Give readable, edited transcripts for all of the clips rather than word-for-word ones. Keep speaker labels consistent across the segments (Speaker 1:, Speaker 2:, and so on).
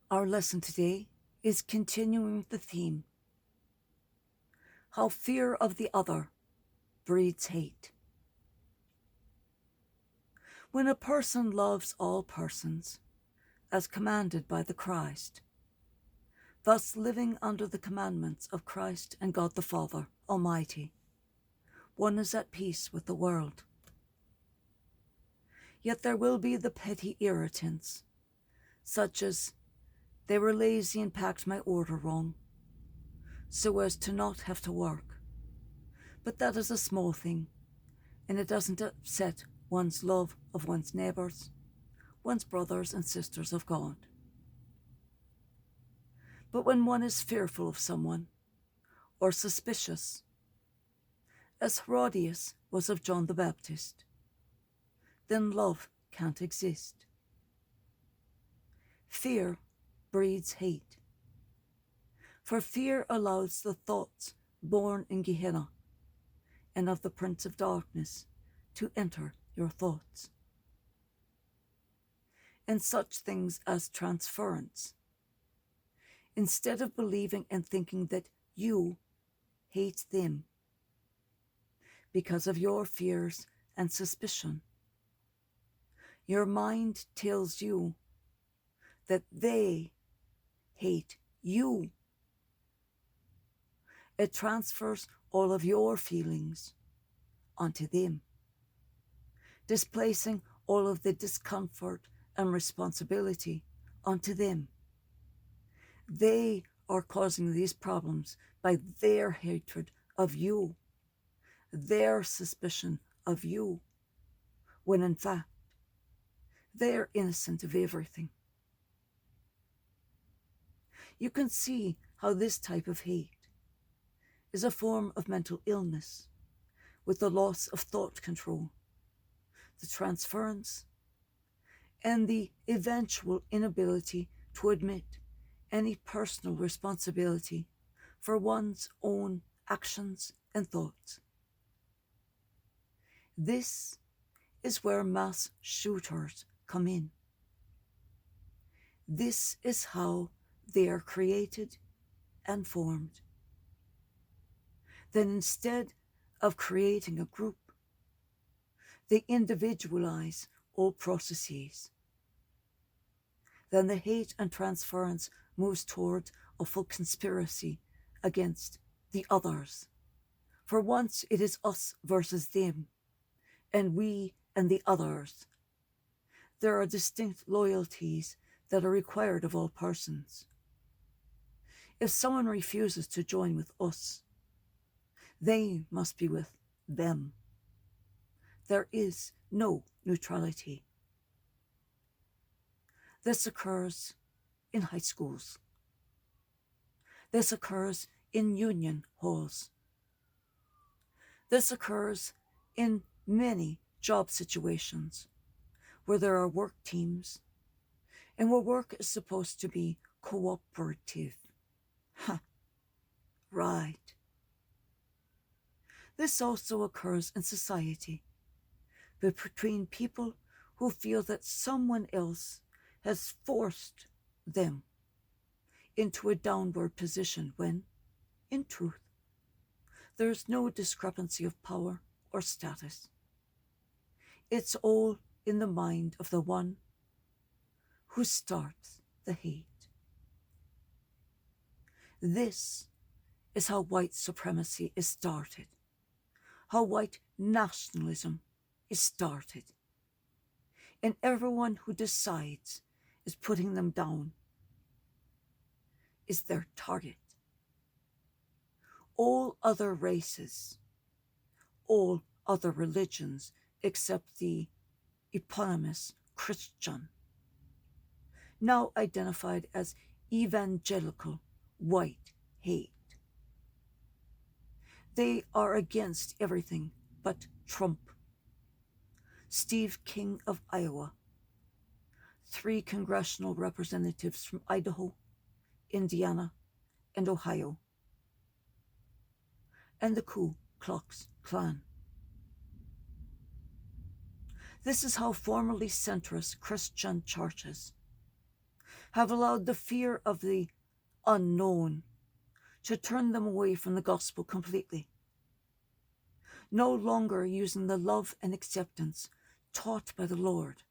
Speaker 1: Our lesson today is continuing the theme, how fear of the other breeds hate. When a person loves all persons, as commanded by the Christ, thus living under the commandments of Christ and God the Father Almighty, one is at peace with the world. Yet there will be the petty irritants, such as they were lazy and packed my order wrong, so as to not have to work. But that is a small thing, and it doesn't upset one's love of one's neighbours, one's brothers and sisters of God. But when one is fearful of someone, or suspicious, as Herodias was of John the Baptist, then love can't exist. Fear breeds hate, for fear allows the thoughts born in Gehenna and of the Prince of Darkness to enter your thoughts. And such things as transference. Instead of believing and thinking that you hate them because of your fears and suspicion, your mind tells you that they hate you. It transfers all of your feelings onto them, displacing all of the discomfort and responsibility onto them. They are causing these problems by their hatred of you, their suspicion of you, when in fact, they're innocent of everything. You can see how this type of hate is a form of mental illness with the loss of thought control, the transference, and the eventual inability to admit any personal responsibility for one's own actions and thoughts. This is where mass shooters come in. This is how they are created and formed. Then instead of creating a group, they individualize all processes. Then the hate and transference moves toward a full conspiracy against the others. For once it is us versus them, and we and the others. There are distinct loyalties that are required of all persons. If someone refuses to join with us, they must be with them. There is no neutrality. This occurs in high schools. This occurs in union halls. This occurs in many job situations where there are work teams and where work is supposed to be cooperative. Ha, right. This also occurs in society, but between people who feel that someone else has forced them into a downward position when, in truth, there is no discrepancy of power or status. It's all in the mind of the one who starts the hate. This is how white supremacy is started, how white nationalism is started. And everyone who decides is putting them down is their target. All other races, all other religions except the eponymous Christian, now identified as evangelical white hate. They are against everything but Trump, Steve King of Iowa, 3 congressional representatives from Idaho, Indiana, and Ohio, and the Ku Klux Klan. This is how formerly centrist Christian churches, have allowed the fear of the unknown to turn them away from the gospel completely, no longer using the love and acceptance taught by the Lord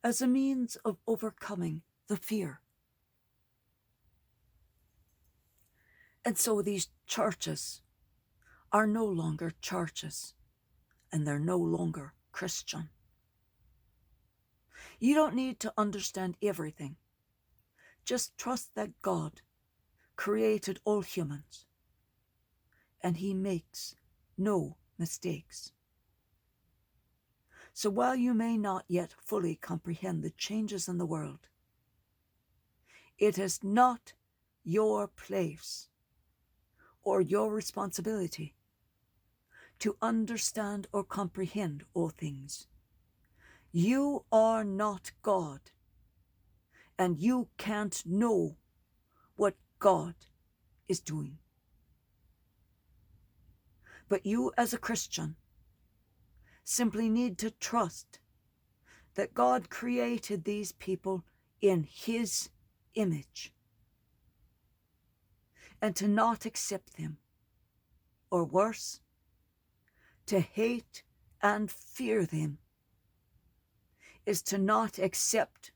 Speaker 1: as a means of overcoming the fear. And so these churches are no longer churches, and they're no longer Christian. You don't need to understand everything. Just trust that God created all humans, and he makes no mistakes. So while you may not yet fully comprehend the changes in the world, it is not your place or your responsibility to understand or comprehend all things. You are not God, and you can't know what God is doing. But you as a Christian simply need to trust that God created these people in his image, and to not accept them, or worse, to hate and fear them, is to not accept,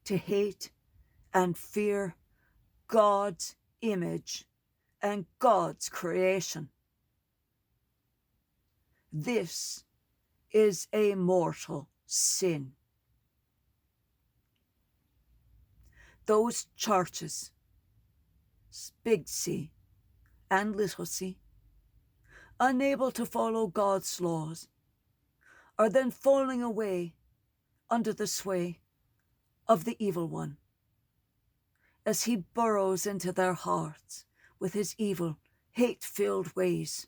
Speaker 1: to hate and fear God's image and God's creation. This is a mortal sin. Those churches, big C and little c, unable to follow God's laws, are then falling away under the sway of the evil one, as he burrows into their hearts with his evil, hate-filled ways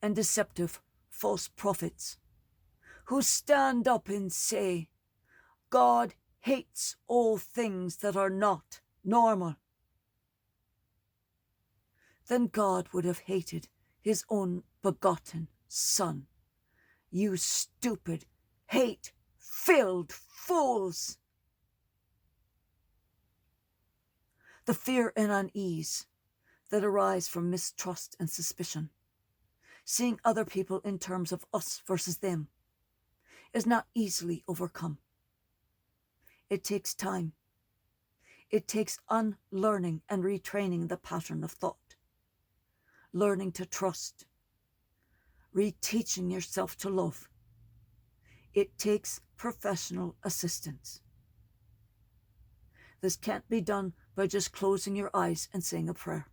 Speaker 1: and deceptive false prophets, who stand up and say, God hates all things that are not normal. Then God would have hated his own begotten Son. You stupid, hate-filled fools! The fear and unease that arise from mistrust and suspicion, seeing other people in terms of us versus them, is not easily overcome. It takes time. It takes unlearning and retraining the pattern of thought, learning to trust, reteaching yourself to love. It takes professional assistance. This can't be done by just closing your eyes and saying a prayer.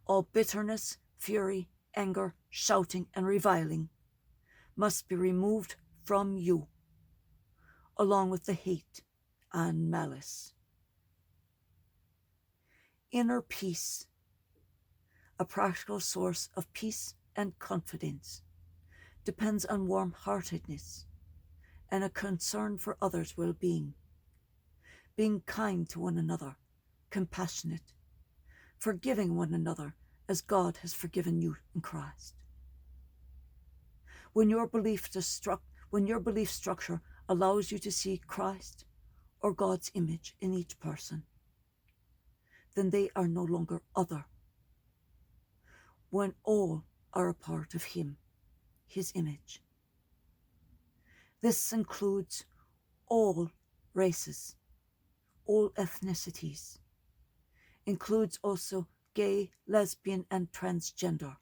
Speaker 1: All bitterness, fury, anger, shouting, and reviling must be removed from you, along with the hate and malice. Inner peace, a practical source of peace and confidence, depends on warm-heartedness and a concern for others' well-being, being kind to one another, compassionate, forgiving one another as God has forgiven you in Christ. When your belief structure allows you to see Christ or God's image in each person, then they are no longer other. When all are a part of him, his image. This includes all races, all ethnicities, includes also gay, lesbian, and transgender,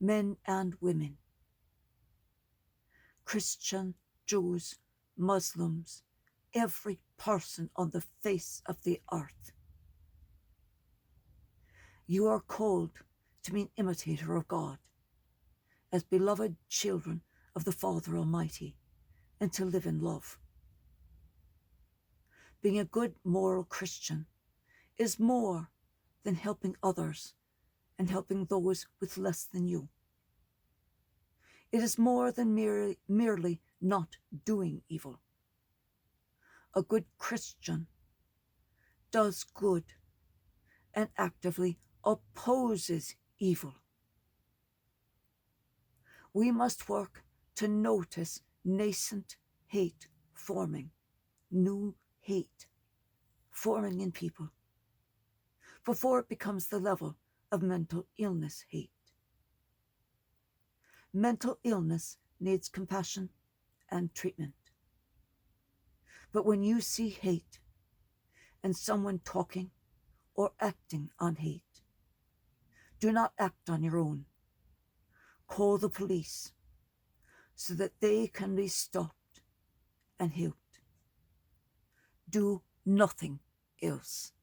Speaker 1: men and women, Christian, Jews, Muslims, every person on the face of the earth. You are called to be an imitator of God, as beloved children of the Father Almighty, and to live in love. Being a good moral Christian is more than helping others and helping those with less than you. It is more than merely not doing evil. A good Christian does good and actively opposes evil. We must work to notice nascent hate forming, new hate forming in people before it becomes the level of mental illness hate. Mental illness needs compassion and treatment. But when you see hate and someone talking or acting on hate, do not act on your own. Call the police so that they can be stopped and helped. Do nothing else.